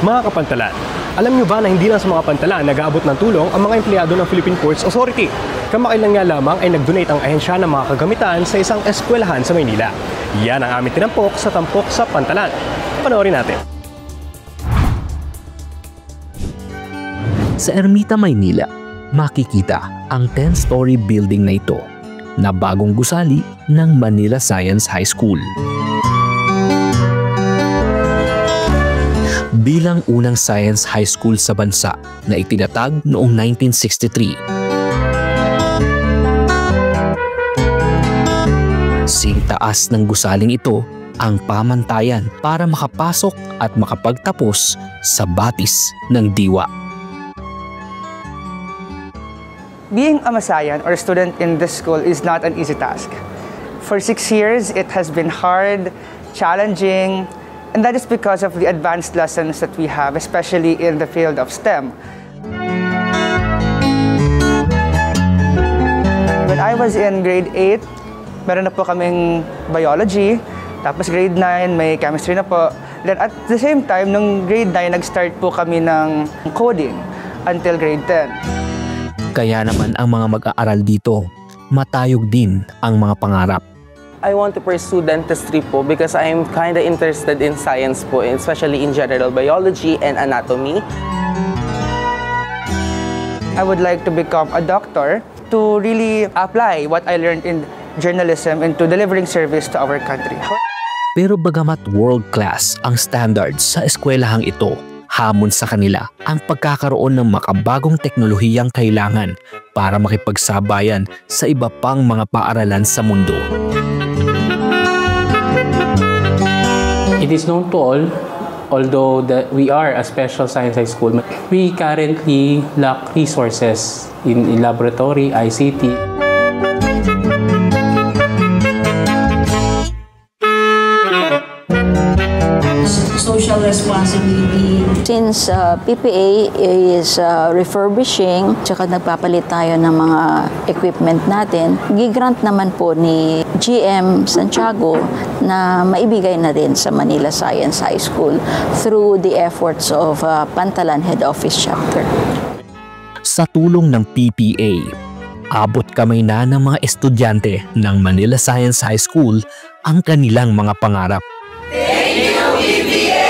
Mga kapantalan, alam nyo ba na hindi lang sa mga pantalan nag-aabot ng tulong ang mga empleyado ng Philippine Ports Authority? Kamakailan nga lamang ay nag-donate ang ahensya ng mga kagamitan sa isang eskwelahan sa Maynila. Yan ang aming tinampok sa Pantalan. Panoorin natin. Sa Ermita, Maynila, makikita ang 10-story building na ito na bagong gusali ng Manila Science High School. Bilang unang science high school sa bansa na itinatag noong 1963. Sing taas ng gusaling ito ang pamantayan para makapasok at makapagtapos sa batis ng diwa. Being a Masayan or student in this school is not an easy task. For 6 years, it has been hard, challenging, and that is because of the advanced lessons that we have, especially in the field of STEM. When I was in grade 8, meron na po kaming biology, tapos grade 9, may chemistry na po. Then at the same time, nung grade 9, nag-start po kami ng coding until grade 10. Kaya naman ang mga mag-aaral dito, matayog din ang mga pangarap. I want to pursue dentistry po because I'm kind of interested in science po, especially in general biology and anatomy. I would like to become a doctor to really apply what I learned in journalism into delivering service to our country. Pero bagamat world-class ang standards sa eskwelahang ito, hamon sa kanila ang pagkakaroon ng makabagong teknolohiyang kailangan para makipagsabayan sa iba pang mga paaralan sa mundo. It is known to all, although we are a special science high school, we currently lack resources in laboratory, ICT. Social responsibility. Since PPA is refurbishing, tsaka nagpapalit tayo ng mga equipment natin, gigrant naman po ni GM Santiago na maibigay na rin sa Manila Science High School through the efforts of Pantalan Head Office Chapter. Sa tulong ng PPA, abot kamay na ng mga estudyante ng Manila Science High School ang kanilang mga pangarap. Thank you, PPA!